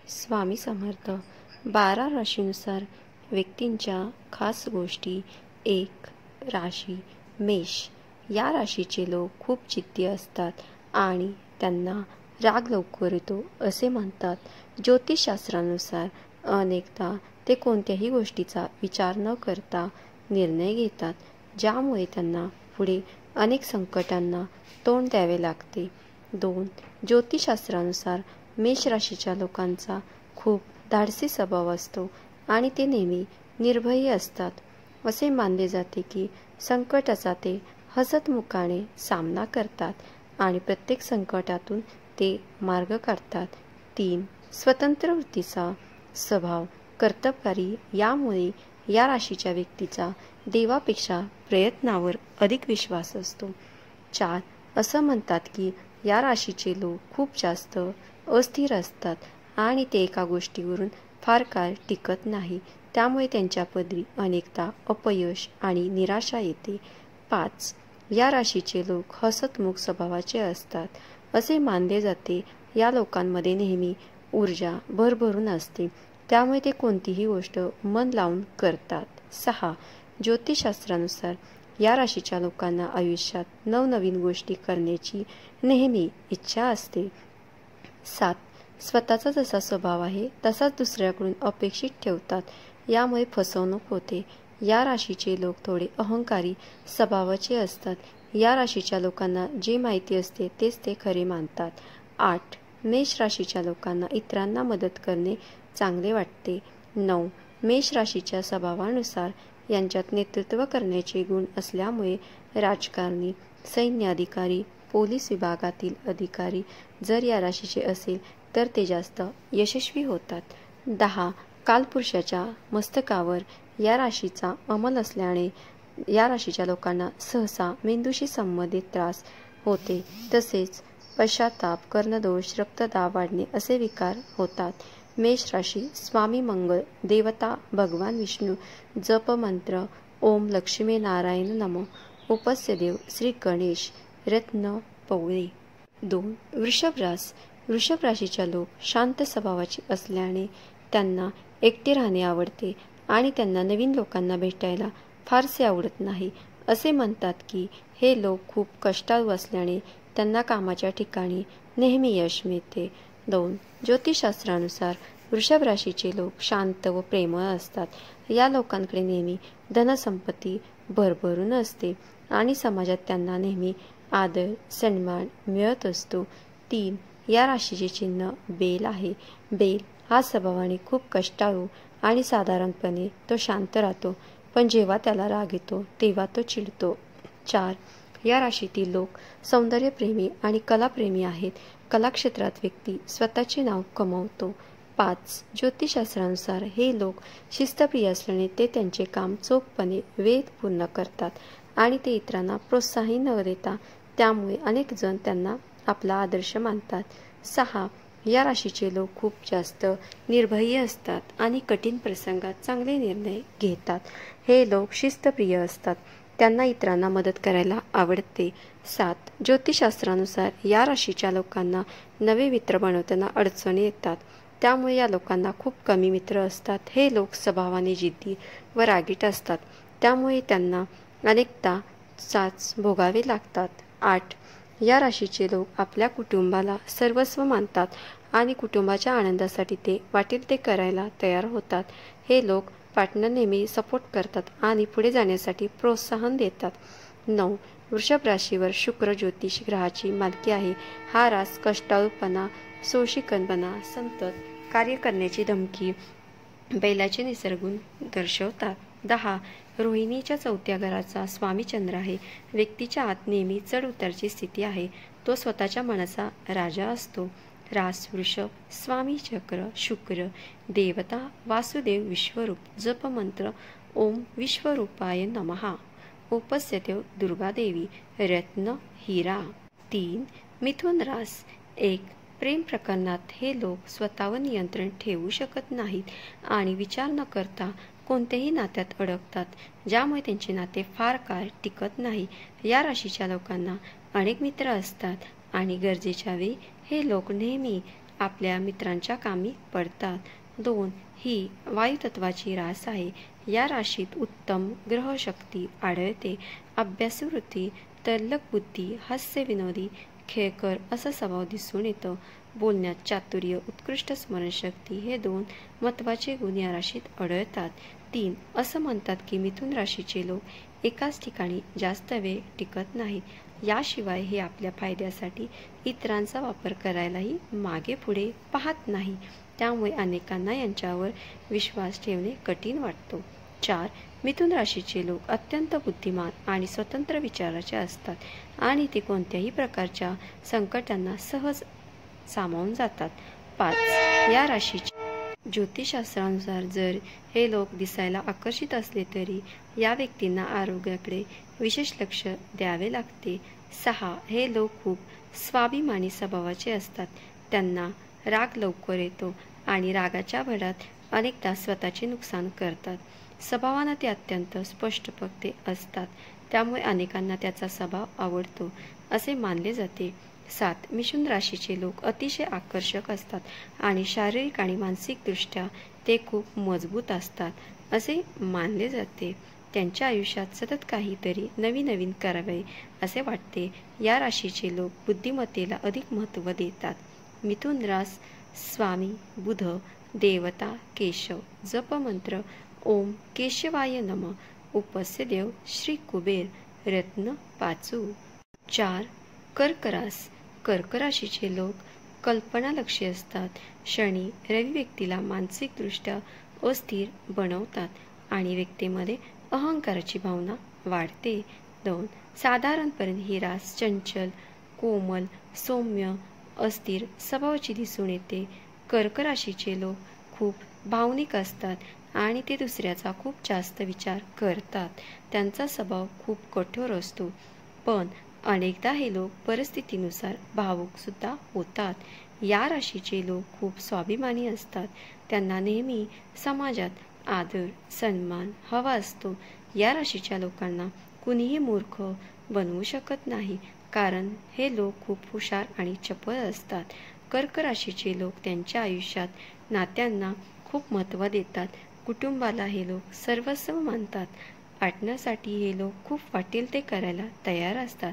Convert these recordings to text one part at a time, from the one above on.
स्वामी समर्थ. 12 राशीनुसार व्यक्तींच्या खास गोष्टी. 1. राशी मेष. या राशीचे लोक खूप जिद्दी असतात आणि त्यांना राग लवकर येतो असे म्हणतात. ज्योतिषशास्त्रानुसार अनेकदा ते कोणत्याही गोष्टीचा विचार न करता निर्णय घेतात, ज्यामुळे त्यांना पुढे अनेक संकटांना तोंड द्यावे लागते. 2. ज्योतिषशास्त्रानुसार मेष राशीच्या लोकांचा खूप धाडसी स्वभाव असतो आणि ते नेहमी निर्भयी असतात. असे मानले जाते की संकटाचा ते हसतमुखाने सामना करतात आणि प्रत्येक संकटातून ते मार्ग काढतात. 3. स्वतंत्र वृत्तीचा स्वभाव कर्तबगारी. यामुळे या राशीच्या व्यक्तीचा देवापेक्षा प्रयत्नावर अधिक विश्वास असतो. 4. असं म्हणतात की या राशीचे लोक खूप जास्त अस्थिर असतात आणि ते एका गोष्टीवरून फार काळ टिकत नाही, त्यामुळे त्यांच्या पदरी अनेकदा अपयश आणि निराशा येते. 5. या राशीचे लोक हसतमुख स्वभावाचे असतात. असे मानले जाते या लोकांमध्ये नेहमी ऊर्जा भरभरून असते, त्यामुळे ते कोणतीही गोष्ट मन लावून करतात. 6. ज्योतिषशास्त्रानुसार या राशीच्या लोकांना आयुष्यात नवनवीन गोष्टी करण्याची नेहमी इच्छा असते. 7. स्वतःचा जसा स्वभाव आहे तसाच दुसऱ्याकडून अपेक्षित ठेवतात, यामुळे फसवणूक होते. या राशीचे लोक थोडे अहंकारी स्वभावाचे असतात. या राशीच्या लोकांना जे माहिती असते तेच ते खरे मानतात. 8. मेष राशीच्या लोकांना इतरांना मदत करणे चांगले वाटते. 9. मेष राशीच्या स्वभावानुसार यांच्यात नेतृत्व करण्याचे गुण असल्यामुळे राजकारणी, सैन्य अधिकारी, पोलीस विभागातील अधिकारी जर या राशीचे असेल तर ते जास्त यशस्वी होतात. 10. कालपुरुषाच्या मस्तकावर या राशीचा अंमल असल्याने या राशीच्या लोकांना सहसा मेंदूशी संबंधित त्रास होते, तसेच पश्चाताप, कर्णदोष, रक्तदाब वाढणे असे विकार होतात. मेष राशी. स्वामी मंगळ, देवता भगवान विष्णू, जप मंत्र ओम लक्ष्मी नारायण नमः. उपस्य देव श्री गणेश. रत्न पवळे. 2. वृषभ रास. वृषभ राशीच्या लोक शांत स्वभावाचे असल्याने त्यांना एकटे राहणे आवडते आणि त्यांना नवीन लोकांना भेटायला फारसे आवडत नाही. असे म्हणतात की हे लोक खूप कष्टाळू असल्याने त्यांना कामाच्या ठिकाणी नेहमी यश मिळते. 2. ज्योतिषशास्त्रानुसार वृषभ राशीचे लोक शांत व प्रेमळ असतात. या लोकांकडे नेहमी धनसंपत्ती भरभरून असते आणि समाजात त्यांना नेहमी आदर सन्मान मिळत असतो. 3. या राशीचे चिन्ह बेल आहे. बेल हा स्वभावाने खूप कष्टाळू आणि साधारणपणे तो शांत राहतो, पण जेव्हा त्याला राग येतो तेव्हा तो चिडतो. 4. या राशीतील लोक सौंदर्यप्रेमी आणि कलाप्रेमी आहेत. कलाक्षेत्रात व्यक्ती स्वतःचे नाव कमावतो. 5. ज्योतिषशास्त्रानुसार हे लोक शिस्तप्रिय असल्याने ते त्यांचे काम चोखपणे वेळेत पूर्ण करतात आणि ते इतरांना प्रोत्साहन न देता त्यामुळे अनेक जण त्यांना आपला आदर्श मानतात. 6. या राशीचे लोक खूप जास्त निर्भयी असतात आणि कठीण प्रसंगात चांगले निर्णय घेतात. हे लोक शिस्तप्रिय असतात, त्यांना इतरांना मदत करायला आवडते. 7. ज्योतिषशास्त्रानुसार या राशीच्या लोकांना नवे मित्र बनवताना अडचणी येतात, त्यामुळे या लोकांना खूप कमी मित्र असतात. हे लोक स्वभावाने जिद्दी व रागीट असतात, त्यामुळे त्यांना अनेकदा चाच भोगावे लागतात. 8. या राशीचे लोक आपल्या कुटुंबाला सर्वस्व मानतात आणि कुटुंबाच्या आनंदासाठी ते वाटेल ते करायला तयार होतात. हे लोक पार्टनर नेहमी सपोर्ट करतात आणि पुढे जाण्यासाठी प्रोत्साहन देतात. 9. वृषभ राशीवर शुक्र ज्योतिष ग्रहाची मालकी आहे. हा रास कष्टाळूपणा, सोशिकनपणा, सतत कार्य करण्याची धमकी, बैलाचे निसर्गुण दर्शवतात. 10. रोहिणीच्या 4थ्या घराचा स्वामी चंद्र आहे. व्यक्तीच्या आत नेहमी चढ उतारची स्थिती आहे. तो स्वतःच्या मनाचा राजा असतो. रास वृषभ. स्वामी चक्र शुक्र. देवता वासुदेव विश्वरूप. जप मंत्र ओम विश्वरूपाय नमः. उपस्य देव दुर्गादेवी. रत्न हिरा. 3. मिथुन रास. 1. प्रेम प्रकरणात हे लोक स्वतःवर नियंत्रण ठेवू शकत नाहीत आणि विचार न करता कोणत्याही नात्यात अडकतात, ज्यामुळे त्यांचे नाते फार काळ टिकत नाही. या राशीच्या लोकांना अनेक मित्र असतात आणि गरजेच्या वेळी हे लोक नेहमी आपल्या मित्रांच्या कामी पडतात. 2. ही वायुतत्वाची रास आहे. या राशीत उत्तम ग्रहशक्ती आढळते. अभ्यासू वृत्ती, तल्लख बुद्धी, हास्य विनोदी, खेळकर असा स्वभाव दिसून येतो. बोलण्यात चातुर्य, उत्कृष्ट स्मरणशक्ती हे 2 महत्त्वाचे गुण या राशीत आढळतात. 3. असं म्हणतात की मिथुन राशीचे लोक एकाच ठिकाणी जास्त वेळ टिकत नाहीत. याशिवाय हे आपल्या फायद्यासाठी इतरांचा वापर करायलाही मागे पुढे पाहत नाही. त्यामुळे अनेकांना यांच्यावर विश्वास ठेवणे कठीण वाटतो. 4. मिथुन राशीचे लोक अत्यंत बुद्धिमान आणि स्वतंत्र विचाराचे असतात आणि ते कोणत्याही प्रकारच्या संकटांना सहज सामावून जातात. 5. या राशीचे ज्योतिषशास्त्रानुसार जर हे लोक दिसायला आकर्षित असले तरी या व्यक्तींना आरोग्याकडे विशेष लक्ष द्यावे लागते. 6. हे लोक खूप स्वाभिमानी स्वभावाचे असतात. त्यांना राग लवकर येतो आणि रागाच्या भरात अनेकदा स्वतःचे नुकसान करतात. स्वभावानं ते अत्यंत स्पष्टवक्ते असतात. त्यामुळे अनेकांना त्याचा स्वभाव आवडतो असे मानले जाते. 7. मिथुन राशीचे लोक अतिशय आकर्षक असतात आणि शारीरिक आणि मानसिकदृष्ट्या ते खूप मजबूत असतात असे मानले जाते. त्यांच्या आयुष्यात सतत काहीतरी नवीन करावे असे वाटते. या राशीचे लोक बुद्धिमत्तेला अधिक महत्त्व देतात. मिथुन रास स्वामी बुध, देवता केशव, जपमंत्र ओम केशवाय नमः, उपस्य देव श्री कुबेर, रत्न पाचू. 4. कर्क रास. कर्क राशीचे लोक कल्पनालक्षी असतात. शनी रवी व्यक्तीला मानसिकदृष्ट्या अस्थिर बनवतात आणि व्यक्तीमध्ये अहंकाराची भावना वाढते. 2. साधारणपणे ही रास चंचल, कोमल, सौम्य, अस्थिर स्वभावाची दिसून येते. कर्क राशीचे लोक खूप भावनिक असतात आणि ते दुसऱ्याचा खूप जास्त विचार करतात. त्यांचा स्वभाव खूप कठोर असतो, पण अनेकदा हे लोक परिस्थितीनुसार भावुक सुद्धा होतात. या राशीचे लोक खूप स्वाभिमानी असतात. त्यांना नेहमी समाजात आदर सन्मान हवा असतो. या राशीच्या लोकांना कुणीही मूर्ख बनवू शकत नाही, कारण हे लोक खूप हुशार आणि चपळ असतात. कर्क राशीचे लोक त्यांच्या आयुष्यात नात्यांना खूप महत्त्व देतात. कुटुंबाला हे लोक सर्वस्व मानतात. वाटण्यासाठी हे लोक खूप वाटेल ते करायला तयार असतात.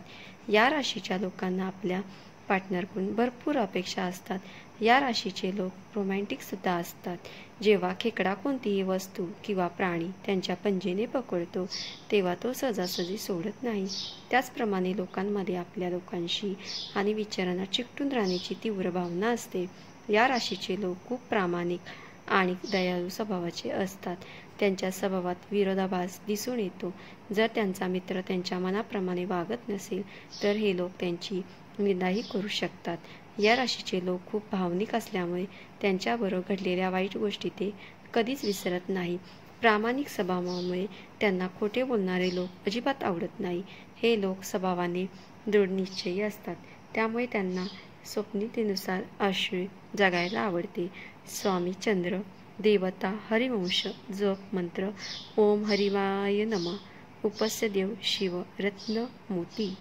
या राशीच्या लोकांना आपल्या पार्टनरकडून भरपूर अपेक्षा असतात. या राशीचे लोक रोमॅन्टिक सुद्धा असतात. जेव्हा खेकडा कोणतीही वस्तू किंवा प्राणी त्यांच्या पंजेने पकडतो तेव्हा तो सहजासहजी सोडत नाही. त्याचप्रमाणे लोकांमध्ये आपल्या लोकांशी आणि विचारांना चिकटून राहण्याची तीव्र भावना असते. या राशीचे लोक खूप प्रामाणिक आणि दयाळू स्वभावाचे असतात. त्यांच्या स्वभावात विरोधाभास दिसून येतो. जर त्यांचा मित्र त्यांच्या मनाप्रमाणे वागत नसेल तर हे लोक त्यांची निंदाही करू शकतात. या राशीचे लोक खूप भावनिक असल्यामुळे त्यांच्याबरोबर घडलेल्या वाईट गोष्टी ते कधीच विसरत नाही. प्रामाणिक स्वभावामुळे त्यांना खोटे बोलणारे लोक अजिबात आवडत नाही. हे लोक स्वभावाने दृढनिश्चयी असतात, त्यामुळे त्यांना स्वप्नीतीनुसार आयुष्य जगायला आवडते. स्वामी चंद्र, देवता हरिवंश, जप मंत्र ओम हरिवाय नमः, उपस्य देव शिव, रत्न मोती.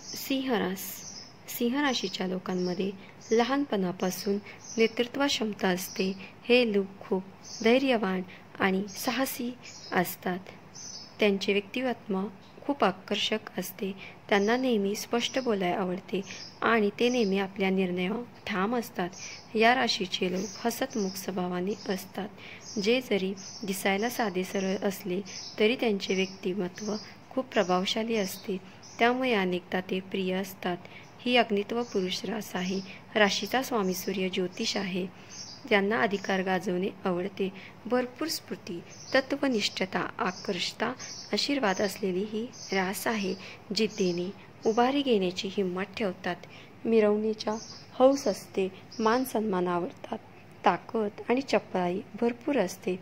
सिंह रास. सिंह राशीच्या लोकांमध्ये लहानपणापासून नेतृत्व क्षमता असते. हे लोक खूप धैर्यवान आणि साहसी असतात. त्यांचे व्यक्तिमत्व खूप आकर्षक असते. त्यांना नेहमी स्पष्ट बोलायला आवडते आणि ते नेहमी आपल्या निर्णयावर ठाम असतात. या राशीचे लोक हसतमुख स्वभावाने असतात. जे जरी दिसायला साधे सरळ असले तरी त्यांचे व्यक्तिमत्व खूप प्रभावशाली असते, त्यामुळे अनेकदा ते प्रिय असतात. ही अग्नित्व पुरुष रास आहे. राशीचा स्वामी सूर्य ज्योतिष आहे. त्यांना अधिकार गाजवणे आवडते. भरपूर स्फूर्ती, तत्वनिष्ठता, आकर्षता, आशीर्वाद असलेली ही रास आहे. जिद्दीने उभारी घेण्याची हिंमत ठेवतात. मिरवणीच्या हौस असते. मान सन्मान आवडतात. ताकद आणि चपळाई भरपूर असते.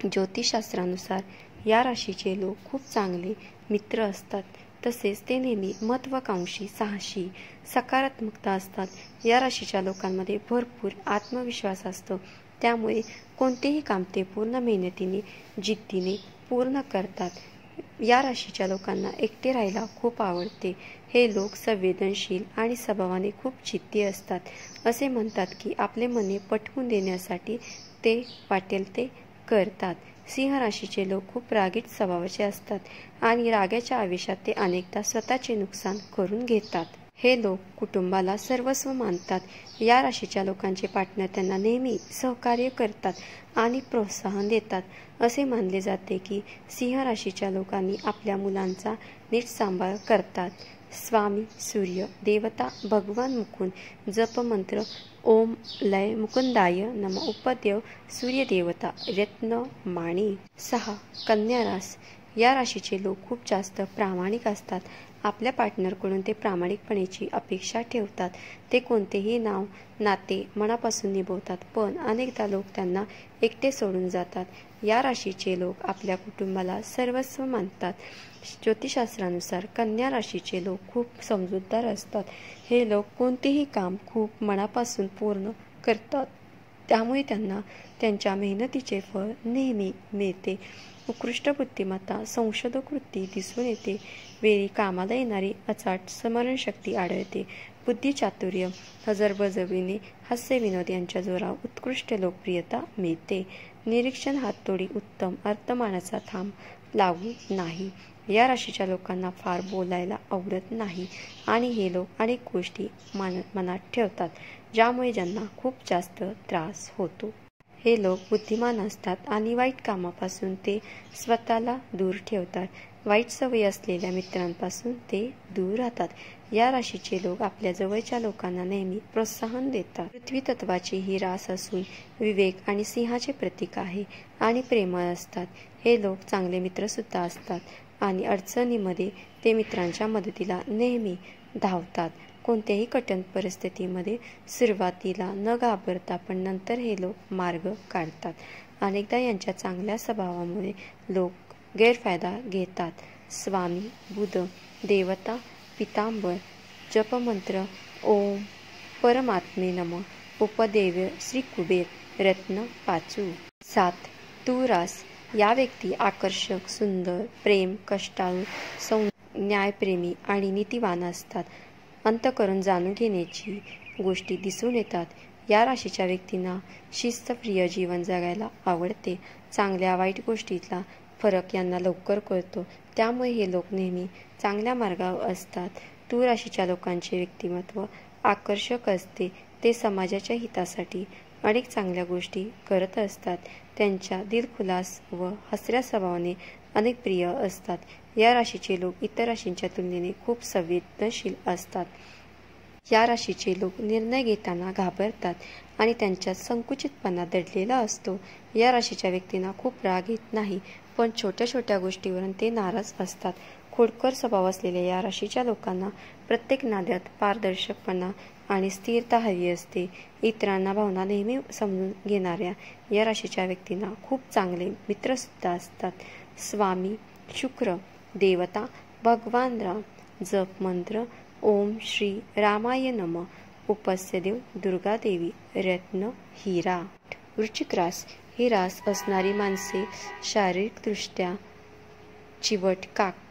ज्योतिषशास्त्रानुसार या राशीचे लोक खूप चांगले मित्र असतात. तसेच ते नेहमी महत्त्वाकांक्षी, साहसी, सकारात्मकता असतात. या राशीच्या लोकांमध्ये भरपूर आत्मविश्वास असतो, त्यामुळे कोणतेही काम ते पूर्ण मेहनतीने जिद्दीने पूर्ण करतात. या राशीच्या लोकांना एकटे राहायला खूप आवडते. हे लोक संवेदनशील आणि स्वभावाने खूप जिद्दी असतात. असे म्हणतात की आपले मने पटवून देण्यासाठी ते वाटेल ते करतात. सिंह राशीचे लोक खूप रागीट स्वभावाचे असतात आणि रागाच्या आवेशात ते अनेकदा स्वतःचे नुकसान करून घेतात. हे लोक कुटुंबाला सर्वस्व मानतात. या राशीच्या लोकांचे पार्टनर त्यांना नेहमी सहकार्य करतात आणि प्रोत्साहन देतात. असे मानले जाते की सिंह राशीच्या लोकांनी आपल्या मुलांचा नीट सांभाळ करतात. स्वामी सूर्य देवता भगवान मुकुंद जपमंत्र ओम लय मुकुंदाय नम उपदेव सूर्य देवता रत्न माणी. 6. कन्या रास. या राशीचे लोक खूप जास्त प्रामाणिक असतात. आपल्या पार्टनरकडून ते प्रामाणिकपणेची अपेक्षा ठेवतात. ते कोणतेही नाते मनापासून निभवतात, पण अनेकदा लोक त्यांना एकटे सोडून जातात. या राशीचे लोक आपल्या कुटुंबाला सर्वस्व मानतात. ज्योतिषशास्त्रानुसार कन्या राशीचे लोक खूप समजूतदार असतात. हे लोक कोणतेही काम खूप मनापासून पूर्ण करतात, त्यामुळे त्यांना त्यांच्या मेहनतीचे फळ नेहमी मिळते. उत्कृष्ट बुद्धिमत्ता संशोधक वृत्ती दिसून येते. वेळी कामाला येणारी अचाट स्मरणशक्ती आढळते. बुद्धिचातुर्य हजरबजबरीने हास्यविनोद यांच्या जोरावर उत्कृष्ट लोकप्रियता मिळते. निरीक्षण हातोडी उत्तम अर्थमानाचा थांब लागू नाही. या राशीच्या लोकांना फार बोलायला आवडत नाही आणि हे लोक अनेक गोष्टी मनात ठेवतात, ज्यामुळे ज्यांना खूप जास्त त्रास होतो. हे लोक बुद्धिमान असतात आणि वाईट कामापासून ते स्वतःला दूर ठेवतात. वाईट सवयी असलेल्या मित्रांपासून ते दूर राहतात. या राशीचे लोक आपल्या जवळच्या लोकांना नेहमी प्रोत्साहन देतात. पृथ्वी तत्वाची ही रास असून विवेक आणि सिंहाचे प्रतीक आहे आणि प्रेमळ असतात. हे लोक चांगले मित्रसुद्धा असतात आणि अडचणीमध्ये ते मित्रांच्या मदतीला नेहमी धावतात. कोणत्याही कठीण परिस्थितीमध्ये सुरुवातीला न घाबरता पण नंतर हे लोक मार्ग काढतात. अनेकदा यांच्या चांगल्या स्वभावामुळे लोक गैरफायदा घेतात. स्वामी बुध देवता पितांबर जपमंत्र ओम परमात्मे नमः उपदेव श्री कुबेर रत्न पाचू. 7. तूळ रास. या व्यक्ती आकर्षक, सुंदर, प्रेम, कष्टाळू, न्यायप्रेमी आणि नीतिवान असतात. अंतःकरण जाणून घेण्याची गोष्टी दिसून येतात. या राशीच्या व्यक्तींना शिस्तप्रिय जीवन जगायला आवडते. चांगल्या वाईट गोष्टीतला फरक यांना लवकर कळतो, त्यामुळे हे लोक नेहमी चांगल्या मार्गावर असतात. तूळ राशीच्या लोकांचे व्यक्तिमत्व आकर्षक असते. ते समाजाच्या हितासाठी अनेक चांगल्या गोष्टी करत असतात. त्यांच्या दिलखुलास व हसऱ्या स्वभावाने अनेक प्रिय असतात. या राशीचे लोक इतर राशींच्या तुलनेने खूप संवेदनशील असतात. या राशीचे लोक निर्णय घेताना घाबरतात आणि त्यांच्यात संकुचितपणा दडलेला असतो. या राशीच्या व्यक्तींना खूप राग येत नाही, पण छोट्या छोट्या गोष्टीवरून ते नाराज असतात. खोडकर स्वभाव असलेल्या या राशीच्या लोकांना प्रत्येक नात्यात पारदर्शकपणा आणि स्थिरता हवी असते. इतरांना भावना नेहमी समजून घेणाऱ्या या राशीच्या व्यक्तींना खूप चांगले मित्रसुद्धा असतात. स्वामी शुक्र देवता भगवान राम जप मंत्र ओम श्री रामाय नमः उपस्यदेव दुर्गा देवी रत्न हिरा. वृश्चिक रास. ही रास असणारी माणसे शारीरिकदृष्ट्या चिवट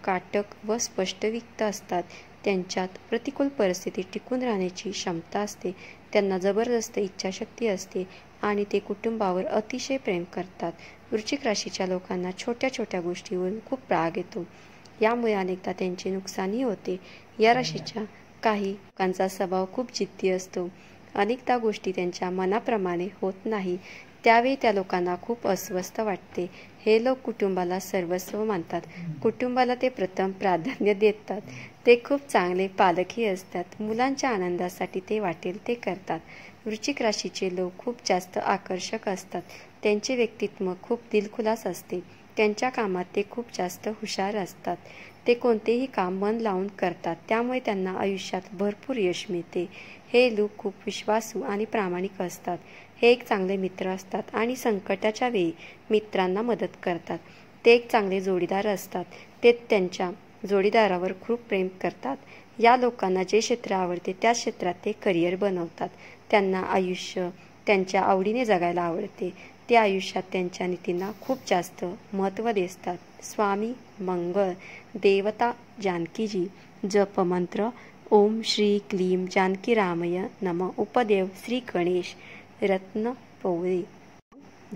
काटक व स्पष्टविक्त असतात. त्यांच्यात प्रतिकूल परिस्थितीत टिकून राहण्याची क्षमता असते. त्यांना जबरदस्त इच्छाशक्ती असते आणि ते कुटुंबावर अतिशय प्रेम करतात. वृश्चिक राशीच्या लोकांना छोट्या छोट्या गोष्टीवरून खूप राग येतो, यामुळे अनेकदा त्यांचे नुकसानही होते. या राशीच्या काही लोकांचा स्वभाव खूप जिद्दी असतो. अनेकदा गोष्टी त्यांच्या मनाप्रमाणे होत नाही, त्यावेळी त्या लोकांना खूप अस्वस्थ वाटते. हे लोक कुटुंबाला सर्वस्व मानतात. कुटुंबाला ते प्रथम प्राधान्य देतात. ते खूप चांगले पालकही असतात. मुलांच्या आनंदासाठी ते वाटेल ते करतात. वृश्चिक राशीचे लोक खूप जास्त आकर्षक असतात. त्यांचे व्यक्तित्व खूप दिलखुलास असते. त्यांच्या कामात ते खूप जास्त हुशार असतात. ते कोणतेही काम मन लावून करतात, त्यामुळे त्यांना आयुष्यात भरपूर यश मिळते. हे लोक खूप विश्वासू आणि प्रामाणिक असतात. हे एक चांगले मित्र असतात आणि संकटाच्या वेळी मित्रांना मदत करतात. ते एक चांगले जोडीदार असतात. ते त्यांच्या जोडीदारावर खूप प्रेम करतात. या लोकांना जे क्षेत्र आवडते त्या क्षेत्रात ते करिअर बनवतात. त्यांना आयुष्य त्यांच्या आवडीने जगायला आवडते. ते आयुष्यात त्यांच्या नीतींना खूप जास्त महत्त्व देतात. स्वामी मंगळ देवता जानकीजी. जपमंत्र ओम श्री क्लीम जानकीरामय नम. उपदेव श्री गणेश. रत्न पौळे.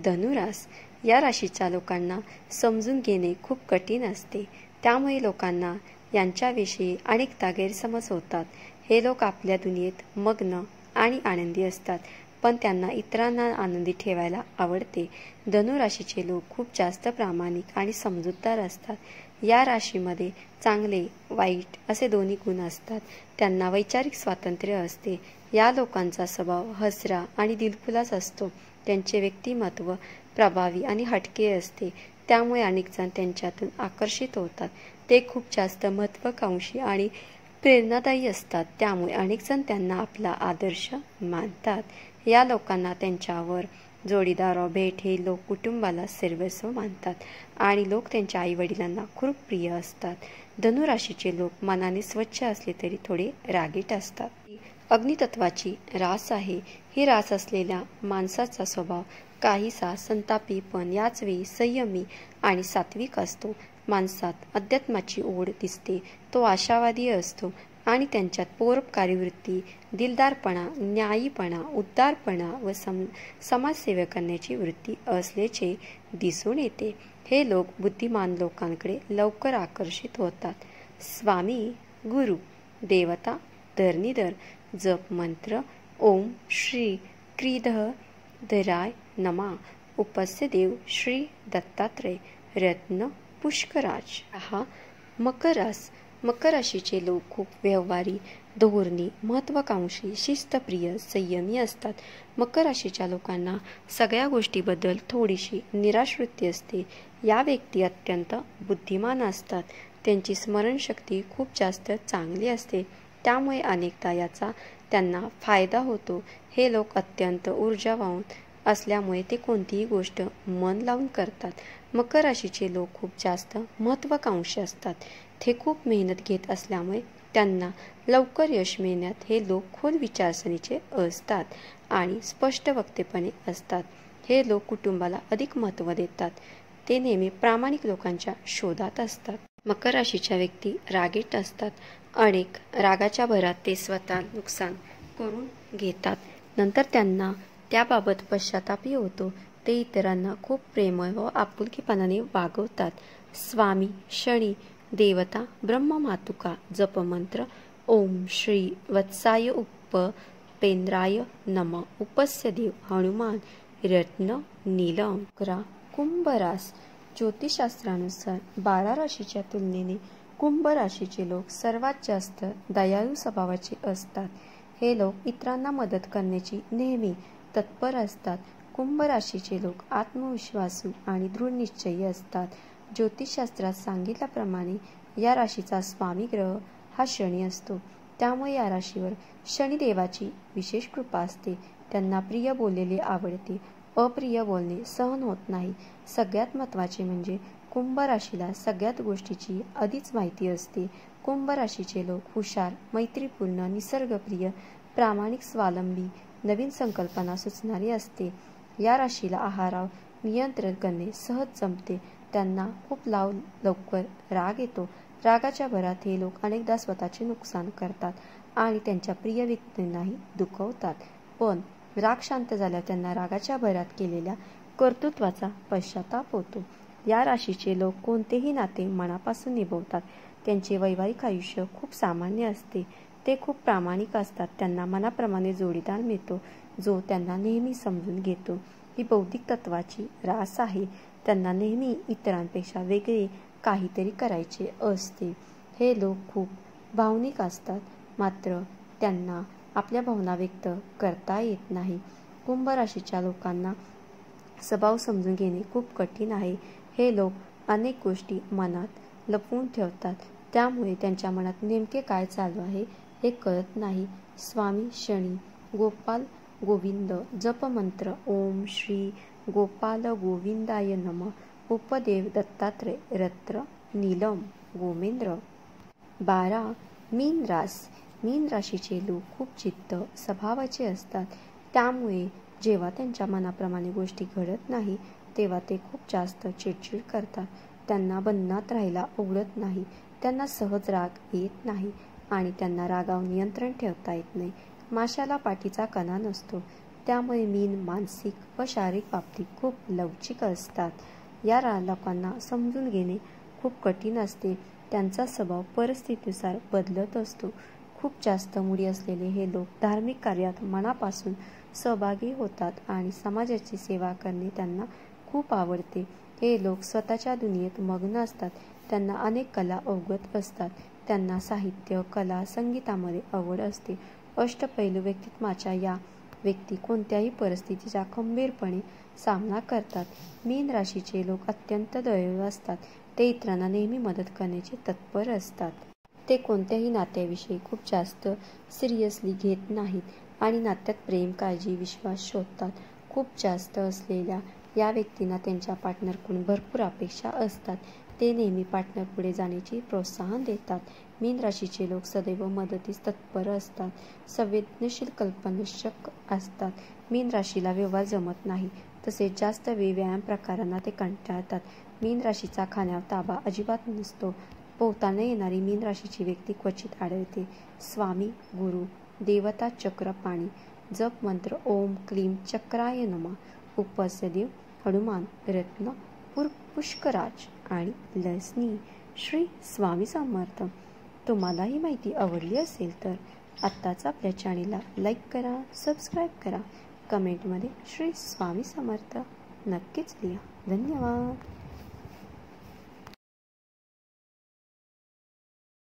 धनुरास या राशीच्या लोकांना समजून घेणे खूप कठीण असते. त्यामुळे लोकांना यांच्याविषयी अनेकदा गैरसमज होतात. हे लोक आपल्या दुनियेत मग्न आणि आनंदी असतात, पण त्यांना इतरांना आनंदी ठेवायला आवडते. धनुराशीचे लोक खूप जास्त प्रामाणिक आणि समजूतदार असतात. या राशीमध्ये चांगले वाईट असे दोन्ही गुण असतात. त्यांना वैचारिक स्वातंत्र्य असते. या लोकांचा स्वभाव हसरा आणि दिलखुलास असतो. त्यांचे व्यक्तिमत्व प्रभावी आणि हटके असते. त्यामुळे अनेक जण त्यांच्यातून आकर्षित होतात. ते खूप जास्त महत्त्वाकांक्षी आणि प्रेरणादायी असतात. त्यामुळे अनेक जण त्यांना आपला आदर्श मानतात. या लोकांना त्यांच्यावर जोडीदार भेट हे लोक कुटुंबाला सर्वस्व मानतात आणि लोक त्यांच्या आईवडिलांना खूप प्रिय असतात. धनुराशीचे लोक मनाने स्वच्छ असले तरी थोडे रागीट असतात. अग्नितत्वाची रास आहे. ही रास असलेल्या माणसाचा स्वभाव काहीसा संतापी पण याच वेळी संयमी आणि सात्विक असतो. माणसात अध्यात्माची ओढ दिसते. तो आशावादी असतो आणि त्यांच्यात परोपकारी वृत्ती, दिलदारपणा, न्यायीपणा, उदारपणा व समाजसेवा करण्याची वृत्ती असल्याचे दिसून येते. हे लोक बुद्धिमान लोकांकडे लवकर आकर्षित होतात. स्वामी गुरु देवता धरणीधर. जप मंत्र ओम श्री क्रीधराय नमा. उपस्य देव श्री दत्तात्रय. रत्न पुष्कराज. मकर रास. मकर राशीचे लोक खूप व्यवहारी, धोरणी, महत्त्वाकांक्षी, शिस्तप्रिय, संयमी असतात. मकर राशीच्या लोकांना सगळ्या गोष्टीबद्दल थोडीशी निराश वृत्ती असते. या व्यक्ती अत्यंत बुद्धिमान असतात. त्यांची स्मरणशक्ती खूप जास्त चांगली असते. त्यामुळे अनेकदा याचा त्यांना फायदा होतो. हे लोक अत्यंत ऊर्जावान असल्यामुळे ते कोणतीही गोष्ट मन लावून करतात. मकर राशीचे लोक खूप जास्त महत्त्वाकांक्षी असतात. ते खूप मेहनत घेत असल्यामुळे त्यांना लवकर यश मिळण्यात हे लोक खोल विचारसरणीचे असतात आणि स्पष्ट वक्तेपणे असतात. हे लोक कुटुंबाला अधिक महत्त्व देतात. ते नेहमी प्रामाणिक लोकांच्या शोधात असतात. मकर राशीच्या व्यक्ती रागीट असतात. अनेक रागाच्या भरात ते स्वतः नुकसान करून घेतात. नंतर त्यांना त्याबाबत पश्चातापही होतो. ते इतरांना खूप प्रेमळ व आपुलकीपणाने वागवतात. स्वामी शनी देवता ब्रह्ममातुका. जपमंत्र ओम श्री वत्साय उपपेंद्राय नम. उपस्य देव हनुमान. रत्न नीलम. कुंभ रास. ज्योतिषशास्त्रानुसार 12 राशीच्या तुलनेने कुंभ राशीचे लोक सर्वात जास्त दयाळू स्वभावाचे असतात. हे लोक इतरांना मदत करण्याची नेहमी तत्पर असतात. कुंभ राशीचे लोक आत्मविश्वासू आणि दृढनिश्चयी असतात. ज्योतिषशास्त्रात सांगितल्याप्रमाणे या राशीचा स्वामी ग्रह हा शनी असतो. त्यामुळे या राशीवर शनिदेवाची विशेष कृपा असते. त्यांना प्रिय बोललेले आवडते. अप्रिय बोलणे सहन होत नाही. सगळ्यात महत्त्वाचे म्हणजे कुंभ राशीला सगळ्यात गोष्टीची आधीच माहिती असते. कुंभ राशीचे लोक हुशार, मैत्रीपूर्ण, निसर्गप्रिय, प्रामाणिक, स्वावलंबी, नवीन संकल्पना सुचणारी असते. या राशीला आहारावर नियंत्रण करणे सहज जमते. त्यांना खूप लवकर राग येतो. रागाच्या भरात हे लोक अनेकदा स्वतःचे नुकसान करतात आणि त्यांच्या प्रिय व्यक्तींनाही दुखवतात. पण राग शांत झाल्यावर त्यांना रागाच्या भरात केलेल्या कर्तृत्वाचा पश्चाताप होतो. या राशीचे लोक कोणतेही नाते मनापासून निभवतात. त्यांचे वैवाहिक आयुष्य खूप सामान्य असते. ते खूप प्रामाणिक असतात. त्यांना मनाप्रमाणे जोडीदार मिळतो जो त्यांना नेहमी समजून घेतो. ही बौद्धिक तत्वाची रास आहे. त्यांना नेहमी इतरांपेक्षा वेगळे काहीतरी करायचे असते. हे लोक खूप भावनिक असतात, मात्र त्यांना आपल्या भावना व्यक्त करता येत नाही. कुंभ राशीच्या लोकांना स्वभाव समजून घेणे खूप कठीण आहे. हे लोक अनेक गोष्टी मनात लपवून ठेवतात. त्यामुळे त्यांच्या मनात नेमके काय चालू आहे हे कळत नाही. स्वामी शनी गोपाल गोविंद. जपमंत्र ओम श्री गोपाल गोविंदाय नम. उपदेव दत्तात्रय. रत्न नीलम. गोमेंद्र. 12 मीन रास. मीन राशीचे लोक खूप चित्त स्वभावाचे असतात. त्यामुळे जेव्हा त्यांच्या मनाप्रमाणे गोष्टी घडत नाही तेव्हा ते खूप जास्त चिडचिड करतात. त्यांना बंधनात राहायला आवडत नाही. त्यांना सहज राग येत नाही आणि त्यांना रागावर नियंत्रण ठेवता येत नाही. माशाला पाठीचा कणा नसतो, त्यामुळे मीन मानसिक व शारीरिक बाबतीत खूप लवचिक असतात. या लोकांना समजून घेणे खूप कठीण असते. त्यांचा स्वभाव परिस्थितीनुसार बदलत असतो. खूप जास्त मुडी असलेले हे लोक धार्मिक कार्यात मनापासून सहभागी होतात आणि समाजाची सेवा करणे त्यांना खूप आवडते. हे लोक स्वतःच्या दुनियेत मग्न असतात. त्यांना अनेक कला अवगत असतात. त्यांना साहित्य, कला, संगीतामध्ये आवड असते. अष्टपैलू व्यक्तिमत्वाच्या या व्यक्ती कोणत्याही परिस्थितीचा खंबीरपणे सामना करतात. मीन राशीचे लोक अत्यंत दयाळू असतात. ते इतरांना नेहमी मदत करण्याचे तत्पर असतात. ते कोणत्याही नात्याविषयी खूप जास्त सिरियसली घेत नाहीत आणि नात्यात प्रेम, काळजी, विश्वास शोधतात. खूप जास्त असलेल्या या व्यक्तींना त्यांच्या पार्टनरकडून भरपूर अपेक्षा असतात. ते नेहमी पार्टनर पुढे जाण्याची प्रोत्साहन देतात. मीन राशीचे लोक सदैव मदतीस तत्पर असतात. संवेदनशील, कल्पनाशक असतात. मीन राशीला व्यवहार जमत नाही, तसेच जास्त वेळ व्यायाम प्रकारांना ते कंटाळतात. मीन राशीचा खाण्यावर ताबा अजिबात नसतो. पोहताना येणारी मीन राशीची व्यक्ती क्वचित आढळते. स्वामी, गुरु, देवता, चक्र, पाणी. जप मंत्र ओम क्लीम चक्राय नमः. उपास्य देव हनुमान, रत्न, पुष्कराज आणि लसणी. श्री स्वामी समर्थ. तुम्हाला ही माहिती आवडली असेल तर आत्ताच आपल्या चॅनेलला लाईक करा, सबस्क्राईब करा. कमेंटमध्ये श्री स्वामी समर्थ नक्कीच लिहा. धन्यवाद.